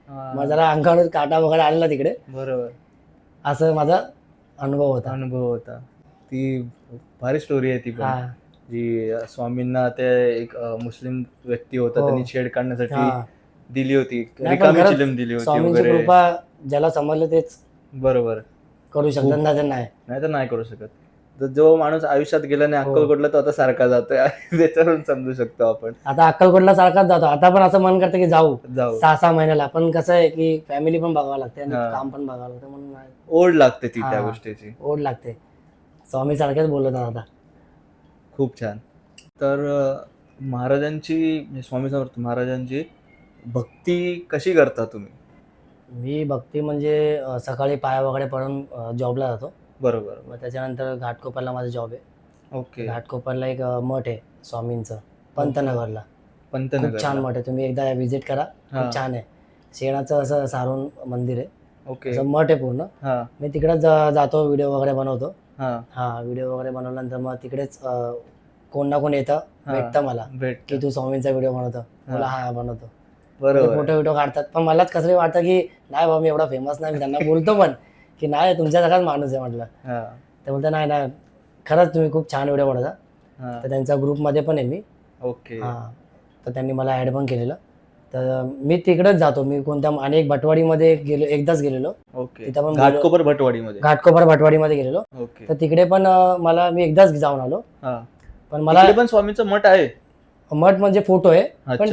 मग जरा अंगावर काटा वगैरे आलेला तिकडे. बरोबर. असं माझा अनुभव होता. ती भारी स्टोरी आहे ती पण. जी स्वामींना ते एक मुस्लिम व्यक्ती होता त्यांनी छेड काढण्यासाठी दिली होती, रिकामी चिलम दिली होती स्वामींची कृपा ज्याला समजलं तेच बरोबर करू शकतात, नाही तर नाही करू शकत. जो माणूस आयुष्यात गेला नाही अक्कलकोटला तो आता सारखा जातोय त्याच्यावरून समजू शकतो आपण. आता अक्कलकोटला सारखाच जातो. आता पण असं मन करतं की जाऊ 6-6 महिन्याला. पण कसं आहे की फॅमिली पण बघावं लागते आणि काम पण बघावं लागतं, म्हणून ओढ लागते ती त्या गोष्टीची. ओढ लागते. स्वामी सारखेच बोलतात आता. खूप छान. तर स्वामी समर्थ महाराजांची भक्ती कशी करता तुम्ही? मी भक्ती म्हणजे सकाळी पाया वगैरे पडून जॉबला जातो. बरोबर. मग त्याच्यानंतर घाटकोपरला माझा जॉब आहे. ओके. घाटकोपरला एक मठ आहे स्वामींचं, पंतनगरला. खूप छान मठ आहे. तुम्ही एकदा व्हिजिट करा. खूप छान आहे. शेणाचं असं सारून मंदिर आहे. ओके. असं मठ आहे पूर्ण. मी तिकडेच जातो, व्हिडिओ वगैरे बनवतो. व्हिडिओ वगैरे बनवल्यानंतर मग तिकडेच कोण ना कोण येतं, भेटतं मला की तू स्वामींचा व्हिडिओ बनवतो. मला बनवतो. बरोबर. फोटो व्हिडिओ काढतात. पण मलाच कसं वाटतं की नाही बाबा मी एवढा फेमस नाही. मी त्यांना बोलतो पण की नाही तुमच्या सगळ्याच माणूस आहे म्हटलं. ते बोलतं नाही खरंच तुम्ही खूप छान व्हिडिओ बनवता. तर त्यांच्या ग्रुपमध्ये पण आहे मी. ओके. तर त्यांनी मला ऍड पण केलेलं. तर मी तिकडेच जातो. मी आणि एक भटवाडीमध्ये एकदाच गेलेलो. ओके. तिथं पण घाटकोपर भटवाडीमध्ये गेलेलो. तर तिकडे पण मी एकदाच जाऊन आलो. पण मला पण स्वामींचं मठ आहे. मठ म्हणजे फोटो आहे पण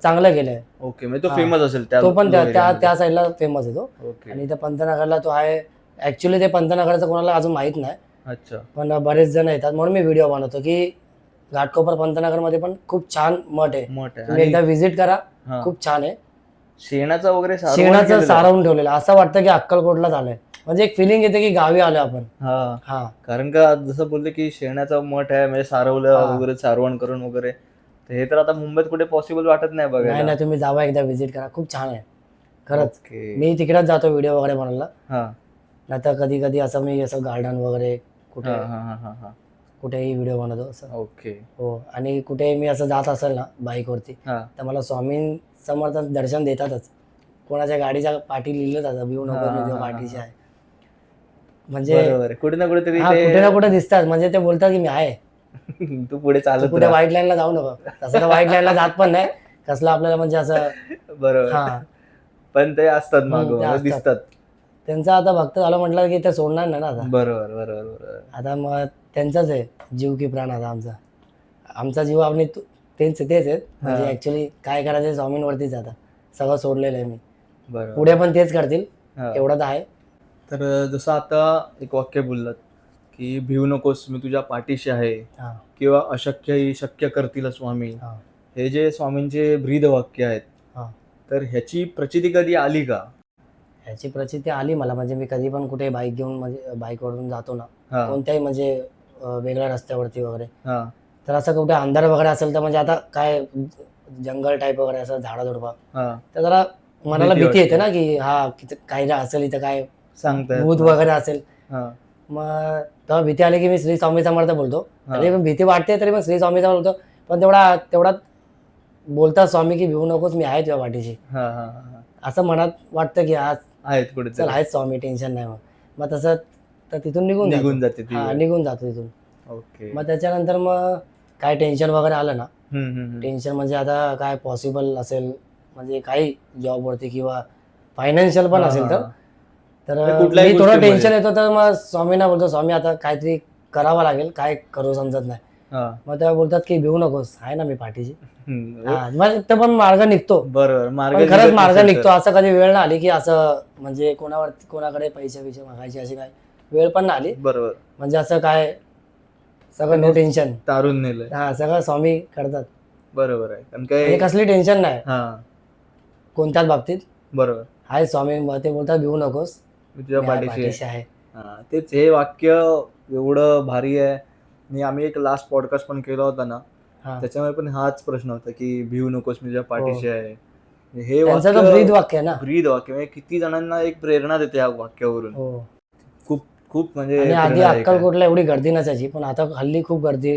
चांगलं केलंय. ओके. म्हणजे तो फेमस असेल. तो पण त्या साईडला फेमस आहे तो. आणि त्या पंतनगरला तो आहे. ऍक्च्युली ते पंतनगरचं कोणाला अजून माहित नाही. अच्छा. पण बरेच जण येतात म्हणून मी व्हिडिओ बनवतो की घाटकोपर पंतनगर मध्ये पण खूप छान मठ आहे. तुम्ही एकदा व्हिजिट करा. खूप छान आहे. शेणाचं सारवून ठेवलेलं. असं वाटतं की अक्कलकोटला झालंय. म्हणजे एक फिलिंग येते की गावी आलो आपण. कारण का जसं बोलले की शेणाचा मठ आहे म्हणजे सारवलं वगैरे, सारवण करून वगैरे. हे तर आता मुंबईत कुठे पॉसिबल वाटत नाही बघायला. नाही तुम्ही जावा एकदा व्हिजिट करा. खूप छान आहे खरंच. मी तिकडेच जातो व्हिडिओ वगैरे बनवायला. नाही तर कधी कधी असं मी असं गार्डन वगैरे कुठेही व्हिडिओ बनवतो असं. ओके. हो. आणि कुठे मी असं जात असेल ना बाईकवरती तर मला स्वामी समर्थ दर्शन देतातच. कोणाच्या गाडीच्या पाठी लिहिलं जातं भिऊ नको पाठीशी आहे. म्हणजे बरोबर कुठे ना कुठेतरी हा कुठे ना कुठे दिसतात, म्हणजे ते बोलतात की मी आहे, तू पुढे तू चालत कुठे व्हाईट लाईनला जाऊ नको. तसं तर व्हाईट लाईनला जात पण नाही कसलं आपल्याला, म्हणजे असं बरोबर हा पण ते असतात ते मागं असतात. दिसतात. त्यांचा आता भक्त झालं म्हटलं की ते सोडणार नाही ना आता. बरोबर बरोबर बरोबर आता मग त्यांचाच आहे जीव की प्राण. आता आमचा जीव आणि तेच आहेत. म्हणजे हा. ऍक्च्युली काय करायचं स्वामींवरतीच आता सगळं सोडलेलं आहे मी. बरोबर पुढे पण तेच करतील, हा. एवढं तर आहे. तर जसं आता एक वाक्य बोललात की भिवू नकोस मी तुझ्या पाठीशी आहे, हा किंवा अशक्य ही शक्य करतील स्वामी, हा हे जे स्वामींचे ब्रीद वाक्य आहेत, हा तर ह्याची प्रचिती कधी आली का? ह्याची प्रचिती आली मला. म्हणजे मी कधी पण कुठे बाईक घेऊन, म्हणजे बाईकवरून जातो ना, हा कोणत्याही म्हणजे वेगळ्या रस्त्यावरती वगैरे, हा तर असं कुठे अंधार वगैरे असेल तर, म्हणजे आता काय जंगल टाईप वगैरे असं झाडं झुडपं, हा तर जरा मनाला भीती भीती येते वाटते. ना की हा काही असेल इथं, काय सांगता येत भूत नाही. वगैरे असेल. हा मग तेव्हा भीती आली की मी श्री स्वामी समर्थ बोलतो. हा. तरी पण भीती वाटते तरी पण श्री स्वामी समर्थ बोलतो. पण तेवढात बोलतात स्वामी की भिवू नकोस मी आहे तुझ्या पाठीशी. हा हा हा. असं मनात वाटतं की आज आहेत चल कुठेतरी आहेच स्वामी, टेन्शन नाही. मग तसं तर तिथून निघून निघून जातो. जाते ती हा वेळ. निघून जातो तिथून. ओके. मग त्याच्यानंतर मग काय टेन्शन वगैरे आलं ना, हम्म. टेन्शन म्हणजे आता काय पॉसिबल असेल, म्हणजे काही जॉबवरती किंवा फायनान्शियल पण हा, असेल हा, तर हा. तर म्हणजे कुठल्याही मी थोडं गोष्टीमध्ये. टेन्शन येतो, तर मग स्वामींना बोलतो स्वामी आता काहीतरी करावं लागेल, काय करू समजत नाही. हा. मग तेव्हा बोलतात की भिवू नकोस, आहे ना मी पाठीशी. हम्म. हा मग तर पण मार्ग निघतो. बरोबर मार्ग पण खरंच निघत मार्ग नसेल निघतो. तर. असं कधी वेळ नाही आली की असं म्हणजे कोणाकडे पैसे मागायचे, अशी काय वेळ पण नाही आली. बरोबर म्हणजे असं काय सगळं नो त्यांनी टेन्शन. तारून नेलंय. हा सगळं स्वामी करतात. बरोबर आहे कारण म्हणजे काय. कसली टेन्शन नाही हा कोणत्याच बाबतीत. बरोबर आहे स्वामी, ते बोलतात भिवू नकोस मी तुझ्या मी आहे पाठीशी आहे. पाठीशी आहे. हा तेच हे वाक्य एवढं भारी आहे. आणि आम्ही एक लास्ट पॉडकास्ट पण केला होता ना, हा त्याच्यामुळे पण हाच प्रश्न होता की भिवू नकोस मी तुझ्या हो. पाठीशी आहे. हे त्यांचं तर वाक्य ब्रीद वाक्य आहे ना. ब्रीद वाक्य म्हणजे किती जणांना एक प्रेरणा देते या वाक्यावरून. हो. खूप खूप म्हणजे आणि आधी प्रेरणादायक आहे. अक्कलकोटला एवढी गर्दी नसायची, पण आता हल्ली खूप गर्दी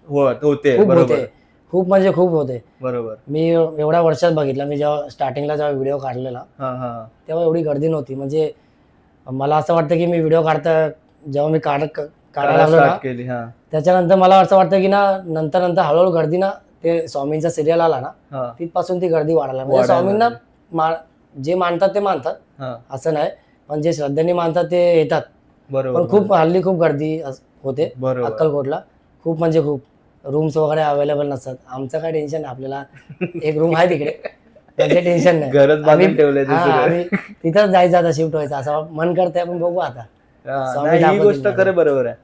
होते खूप बरोबर होते. खूप म्हणजे खूप होते. बरोबर. मी एवढ्या वर्षात बघितलं. मी जेव्हा स्टार्टिंगला जेव्हा व्हिडिओ काढलेला हा हा तेव्हा एवढी गर्दी नव्हती. म्हणजे मला असं वाटतं की मी व्हिडिओ जेव्हा मी काढायला लागलो ना, स्टार्ट केली. हा त्याच्यानंतर मला असं वाटतं की ना, नंतर हळूहळू गर्दी ना, ते स्वामींचा सिरियल आला ना, हा तिथपासून ती गर्दी वाढायला. म्हणजे वाढायला स्वामींना लागली. जे मानतात ते मानतात, हा असं नाही. पण जे श्रद्धेने मानतात ते येतात. बरोबर पण खूप हल्ली खूप गर्दी होते बरोबर अक्कलकोटला. खूप म्हणजे खूप. रूम्स वगैरे अवेलेबल नसतात. आमचं काय टेन्शन नाही, आपल्याला एक रूम आहे तिकडे, म्हणजे टेन्शन नाही. घरच बांधून ठेवलंय आम्ही दुसरं. तिथंच जायचं, आता शिफ्ट व्हायचं असं मन करतंय. पण बघू आता. स्वामी नाही ही दाखवतील गोष्ट मला. खरं बरोबर आहे.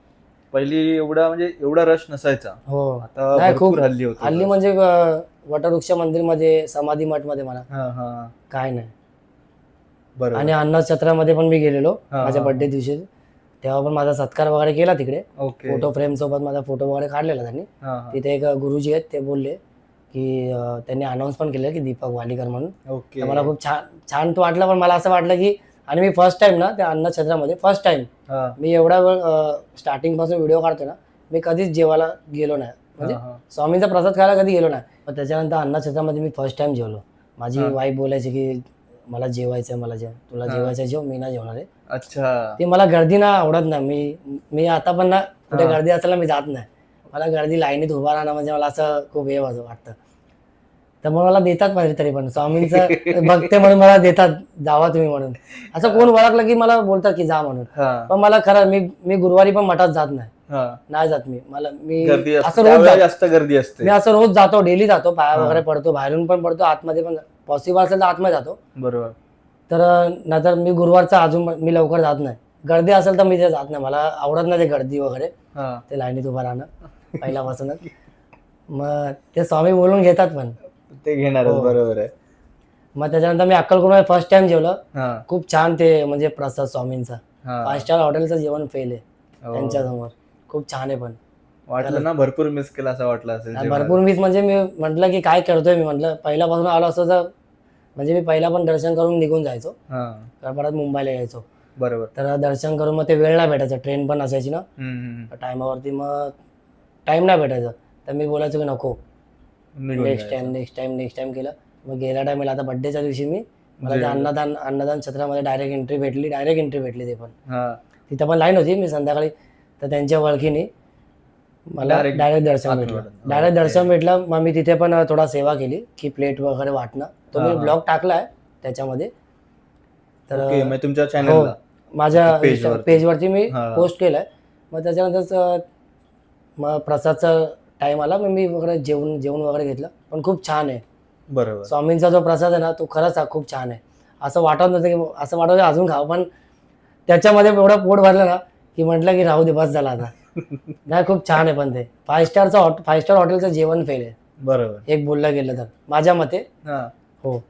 पहिली एवढा रश नसायचा. हो आता नाही खूप भरपूर हल्ली होतो हल्ली rush. म्हणजे वटवृक्ष मंदिरमध्ये, समाधी मठमध्ये म्हणा, हा हा काय नाही. बरोबर. आणि अन्नछत्रामध्ये पण मी गेलेलो हा, माझ्या हा, बर्थडे दिवशी. तेव्हा पण माझा सत्कार वगैरे केला तिकडे. ओके. फोटो फ्रेम सोबत माझा फोटो वगैरे काढलेला त्यांनी. हा हा तिथे एक गुरुजी आहेत, ते बोलले की त्यांनी अनाऊन्स पण केलं की दीपक वालीकर म्हणून. ओके. तर मला खूप छान वाटलं. पण मला असं वाटलं की, आणि मी फर्स्ट टाइम ना त्या अन्नछत्रामध्ये फर्स्ट टाइम हा मी एवढा वेळ स्टार्टिंग पासून व्हिडिओ काढतो ना, मी कधीच जेवायला गेलो नाही. म्हणजे हा स्वामींचा प्रसाद खायला कधी गेलो नाही. पण त्याच्यानंतर अन्नछत्रामध्ये मी फर्स्ट टाइम जेवलो. माझी हा. वाईफ बोलायची की मला जेवायचं, तुला हा. जेवायचं जेव, मी नाही जेवणार आहे. अच्छा. ते मला गर्दी ना आवडत नाही. मी आता पण ना कुठे हा. गर्दी असेल ना, मी जात नाही. मला गर्दी लाईनीत उभा राहणं म्हणजे मला असं खूप हे वाटतं. तर मग मला देतात पाहिजे तरी पण स्वामींचं भक्त म्हणून मला देतात, जावा तुम्ही म्हणून. असं कोण ओळखलं की मला बोलतात की जा म्हणून. हा पण मला खरं मी गुरुवारी पण मठात जात नाही. हा नाही जात मी गर्दी असं असते रोज त्यावेळेला, जातो. जास्त गर्दी असते. मी असं रोज जातो, डेली जातो, पाया हा. वगैरे पडतो, बाहेरून पण पडतो, आतमध्ये पण पॉसिबल असेल तर आतमध्ये जातो. बरोबर. तर नाहीतर मी गुरुवारचा अजून मी लवकर जात नाही. गर्दी असेल तर मी ते जात नाही. मला आवडत नाही ते गर्दी वगैरे, हा ते लाईनीत उभं राहणं पहिल्यापासूनच. मग ते स्वामी बोलून घेतात पण. ते घेणारच. हो. बरोबर आहे. मग त्याच्यानंतर मी अक्कलकोटमध्ये फर्स्ट टाइम जेवलं. हा खूप छान ते म्हणजे प्रसाद स्वामींचा. हा 5 स्टार हॉटेलचं जेवण फेल आहे हो. त्यांच्यासमोर. खूप छान आहे पण. वाटलं ना भरपूर मिस केलं असं वाटलं असेल जेवणाला. भरपूर मीच म्हणजे मी म्हटलं की काय करतोय मी. म्हटलं पहिल्यापासून आलो असतो तर म्हणजे मी पहिला पण दर्शन करून निघून जायचो. हा तर परत मुंबईला यायचो. बरोबर. तर दर्शन करून मग ते वेळ नाही भेटायचा. ट्रेन पण असायची ना टायमावरती, मग टाइम नाही भेटायचा. तर मी बोलायचो की नको, निघून नेक्स्ट जायचं. टाइम केलं. मग गेल्या टायमाला आता बड्डेच्या दिवशी मी मला ते अन्नदान छत्रामध्ये डायरेक्ट एंट्री भेटली ते पण. हा तिथं पण लाईन होती. मी संध्याकाळी तर त्यांच्या ओळखीने मला डायरेक्ट दर्शन भेटलं. मग मी तिथे पण थोडा सेवा केली की प्लेट वगैरे वाटणं. तो मी ब्लॉग टाकलाय त्याच्यामध्ये. तर तुमच्या चॅनलला माझ्या पेजवरती मी पोस्ट केलाय. मग त्याच्यानंतर मग प्रसादचा टाइम आला. मग मी वगैरे जेवण वगैरे घेतलं. पण खूप छान आहे. बरोबर. स्वामींचा जो प्रसाद आहे ना तो खरंच खूप छान आहे. असं वाटत नव्हतं की असं वाटत अजून खावं, पण त्याच्यामध्ये एवढं पोट भरलं ना की म्हटलं की राहू दे, बस झाला आता. नाही, खूप छान आहे. पण ते 5 स्टार हॉटेलचं जेवण फेल आहे. बरोबर. एक बोललं गेलं तर माझ्या मते. हो,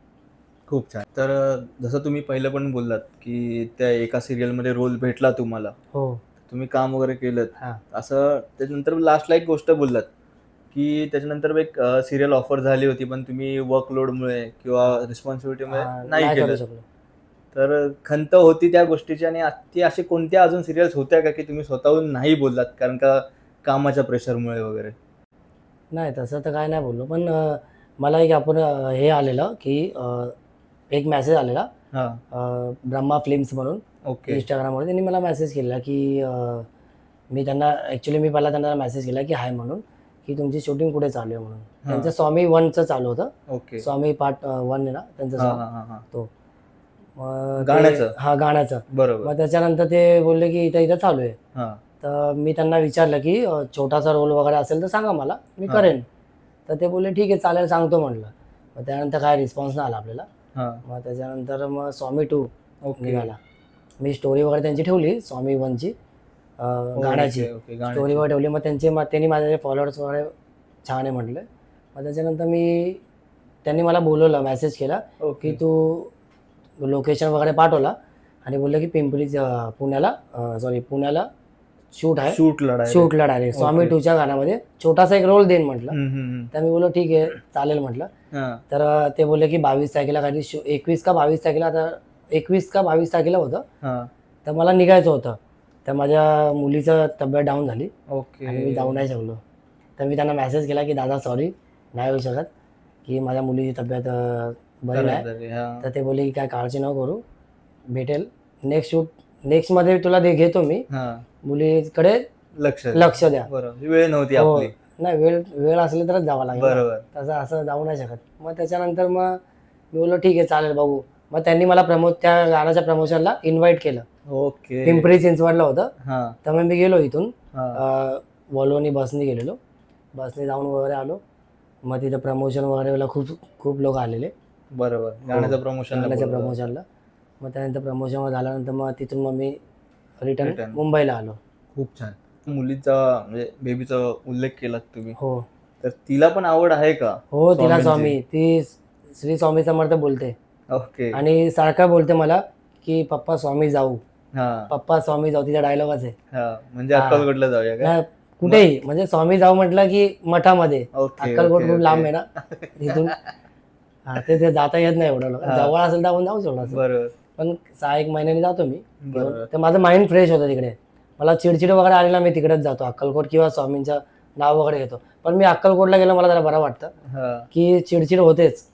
खूप छान. तर जसं तुम्ही पहिलं पण बोललात की त्या एका सिरियल मध्ये रोल भेटला तुम्हाला. हो, तुम्ही काम वगैरे केलं. असं त्याच्यानंतर लास्टला एक गोष्ट बोललात की त्याच्यानंतर एक सिरियल ऑफर झाली होती, पण तुम्ही वर्कलोडमुळे किंवा रिस्पॉन्सिबिलिटीमुळे नाही केलं. तर खंत होती त्या गोष्टीची. आणि ती अशी कोणत्या अजून सिरियल्स होत्या का की तुम्ही स्वतःहून नाही बोललात कारण का कामाच्या प्रेशरमुळे वगैरे? नाही, तसं तर काय नाही बोललो. पण मला एक हे आलेलं की एक मेसेज आलेला ब्रह्मा फिल्म्स म्हणून इंस्टाग्रामवर. त्यांनी मला मेसेज केला की मी पहिला त्यांना मेसेज केला की हाय म्हणून, की तुमची शूटिंग कुठे चालू आहे म्हणून. त्यांचं स्वामी 1चं चालू होतं. स्वामी पार्ट 1 आहे ना त्यांचं तो गाण्याचं. बरोबर. मग त्याच्यानंतर ते बोलले की इथं चालू आहे. तर मी त्यांना विचारलं की छोटासा रोल वगैरे असेल तर सांगा मला, मी करेन. तर ते बोलले ठीक आहे चालेल, सांगतो म्हटलं. मग त्यानंतर काय रिस्पॉन्स नाही आला आपल्याला. मग त्याच्यानंतर मग स्वामी 2 निघाला. मी स्टोरी वगैरे त्यांची ठेवली स्वामी 1ची गाण्याची स्टोरी वगैरे ठेवली. मग त्यांनी माझे फॉलोअर्स वगैरे छान आहे म्हटलं. मग त्याच्यानंतर त्यांनी मला बोलवलं, मेसेज केला की तू लोकेशन वगैरे पाठवला आणि बोललं की पुण्याला शूटला डायरेक्ट स्वामी 2च्या गाण्यामध्ये छोटासा एक रोल देईन म्हटलं. तर मी बोललो ठीक आहे चालेल म्हटलं. तर ते बोलले की 22 तारखेला काहीतरी 21 का 22 तारखेला, आता 21 का 22 तारखेला होतं. तर मला निघायचं होतं. तर माझ्या मुलीचं तब्येत डाऊन झाली आणि मी जाऊ नाही शकलो. तर मी त्यांना मेसेज केला की दादा सॉरी, नाही होऊ शकत की माझ्या मुलीची तब्येत बरी नाही. तर ते बोलले की काय काळजी नको करू, भेटेल नेक्स्ट मध्ये तुला घेतो मी, मुलीकडे लक्ष द्या. वेळ नव्हती आपली. नाही, वेळ असली तरच जावं लागेल, तसं असं जाऊ नाही शकत. मग त्याच्यानंतर मग मी बोललो ठीक आहे चालेल बघू. मग त्यांनी मला त्या गाण्याच्या प्रमोशनला इन्व्हाइट केलं. पिंपरी चिंचवडला होतं. तर मग मी गेलो इथून वॉल्वोनी बसनी गेलेलो. बसने जाऊन वगैरे आलो. मग तिथं प्रमोशन वगैरे खूप लोक आलेले. बरोबर. गाण्याच्या प्रमोशनला. मग त्यानंतर प्रमोशन झाल्यानंतर मग तिथून मग मी रिटर्न मुंबईला आलो. खूप छान. मुलीचा म्हणजे बेबीचा उल्लेख केला तुम्ही. हो. तर तिला पण आवड आहे का? हो, तिला ती श्री स्वामी समर्थ बोलते. आणि सारखं बोलते मला की पप्पा स्वामी जाऊ. तिचा डायलॉगच आहे. म्हणजे अक्कलकोटला जाऊया का? कुठेही, म्हणजे स्वामी जाऊ म्हटलं की मठामध्ये. अक्कलकोट खूप लांब आहे ना तिथून. ते जाता येत नाही एवढं. जवळ असेल तर आपण जाऊ शकतो. पण 6-1 महिन्याने जातो मी. तर माझं माइंड फ्रेश होतं तिकडे. मला चिडचिड वगैरे आली ना, मी तिकडेच जातो. अक्कलकोट किंवा स्वामींचं नाव वगैरे घेतो. पण मी अक्कलकोटला गेलो, मला जरा बरं वाटतं की चिडचिड होतेच.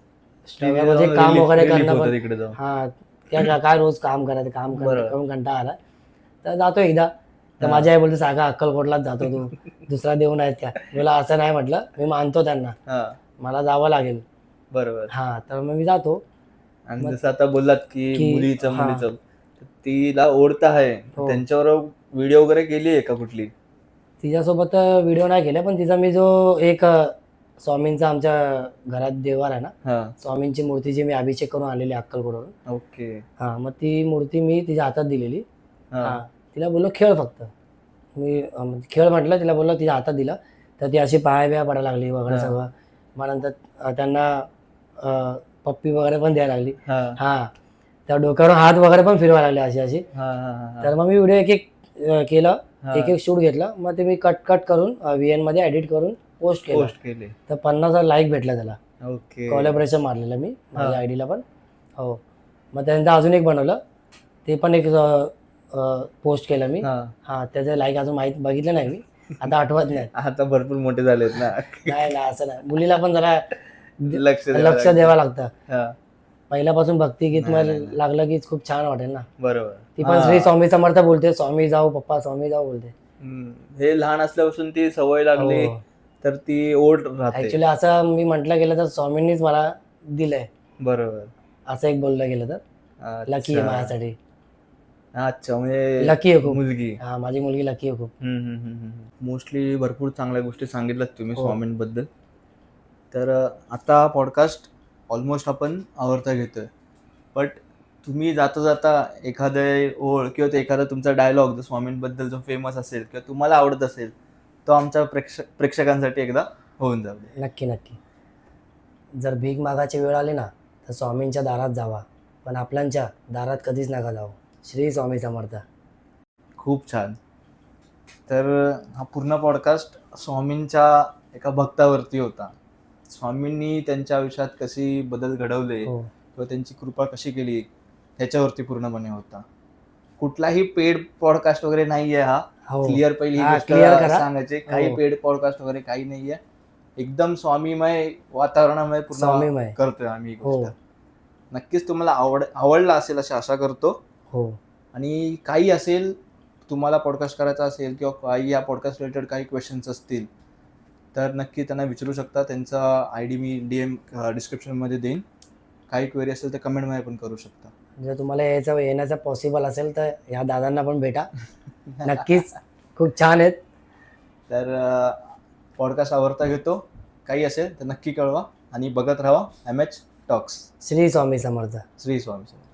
म्हणजे काम वगैरे करणं पण काय रोज काम करून कंटाळा आला. तर जातो एकदा. तर माझी आई बोलते सागा अक्कलकोटलाच जातो तू, दुसरा देऊन आहेत का? मला असं नाही म्हटलं, मी मानतो त्यांना, मला जावं लागेल. बरोबर. तर मग मी जातो. आणि जसं आता बोललात की मुलीचं तिला ओढत आहे, त्यांच्यावर व्हिडिओ वगैरे केली आहे का कुठली? तिच्यासोबत व्हिडिओ नाही केला, पण तिचा मी जो एक स्वामींचा आमच्या घरात देवार आहे ना, स्वामींची मूर्ती जी मी अभिषेक करून आलेली अक्कलकोटवरून. मग ती मूर्ती मी तिच्या हातात दिलेली. तिला बोललो खेळ फक्त. मी खेळ म्हटलं, तिला बोललो तिच्या हातात दिला. तर ती अशी पाया पडायला लागली वगैरे सगळं. मग नंतर त्यांना पप्पी वगैरे पण द्यायला लागली. त्या डोक्यावर हात वगैरे पण फिरवायला लागले अशी. तर मग मी व्हिडिओ एक केलं, एक शूट घेतलं. मग ते मी कट करून VN मध्ये एडिट करून पोस्ट केले. तर 50,000 लाईक भेटला त्याला. कोलॅबोरेशन मारलेलं मी माझ्या आयडीला पण. हो. मग त्यानंतर अजून एक बनवलं, ते पण एक पोस्ट केलं मी. त्याचे लाईक अजून बघितलं नाही मी, आता आठवत नाही. आता भरपूर मोठे झालेत ना. नाही असं नाही, मुलीला पण जरा लक्ष द्यावं लागतं. पहिल्यापासून भक्तिगीत नाही, नाही, लागलं की खूप छान वाटेल ना. बरोबर. ती पण श्री स्वामी समर्थ बोलते, स्वामी जाऊ पप्पा स्वामी जाऊ बोलते. हे लहान असल्यापासून ती सवय लागली हो. तर ती ओढ राहते. ऍक्च्युली असं मी म्हटलं गेलं तर स्वामींनीच मला दिलंय, बरोबर. असं एक बोललं गेलं तर लकी आहे माझ्यासाठी. अच्छा, म्हणजे लकी आहे खूप. मुलगी. हा, माझी मुलगी लकी आहे खूप. मोस्टली भरपूर चांगल्या गोष्टी सांगितल्यात तुम्ही हो. स्वामींबद्दल. तर आता पॉडकास्ट ऑलमोस्ट आपण आवरता घेतोय, बट तुम्ही जाता जाता एखादे ओळ किंवा ते एखादा तुमचा डायलॉग जो स्वामींबद्दल जो फेमस असेल किंवा तुम्हाला आवडत असेल तो आमच्या प्रेक्षकांसाठी एकदा होऊन जाऊ दे. नक्की नक्की. जर भीक मागायची वेळ आली ना तर स्वामींच्या दारात जावा, पण आपल्याच्या दारात कधीच नका जाऊ. श्री स्वामी समर्थ. खूप छान. तर हा पूर्ण पॉडकास्ट स्वामींच्या एका भक्तावरती होता. स्वामींनी त्यांच्या आयुष्यात कशी बदल घडवले हो. किंवा त्यांची कृपा कशी केली ह्याच्यावरती पूर्णपणे होता. कुठलाही पेड पॉडकास्ट वगैरे नाहीये हा. हो. क्लिअर पहिली हा, गोष्ट clear करा. सांगायची, काही हो. पेड पॉडकास्ट वगैरे काही नाहीये. एकदम स्वामीमय वातावरणामध्ये पूर्ण स्वामीमय. करतोय आम्ही ही हो. गोष्ट. नक्कीच तुम्हाला आवडला असेल अशी आशा करतो. हो. आणि काही असेल तुम्हाला पॉडकास्ट करायचा असेल किंवा काही या पॉडकास्ट रिलेटेड काही क्वेश्चन्स असतील तर नक्की त्यांना विचारू शकता. त्यांचा ID मी DM डिस्क्रिप्शनमध्ये देईन. काही क्वेरी असेल तर कमेंटमध्ये पण करू शकता. जर तुम्हाला येण्याचं पॉसिबल असेल तर ह्या दादांना पण भेटा. नक्कीच खूप छान आहेत. तर पॉडकास्ट आवडता घेतो. काही असेल तर नक्की कळवा आणि बघत राहा MH टॉक्स. श्री स्वामी समर्थ. श्री स्वामी समर्थ.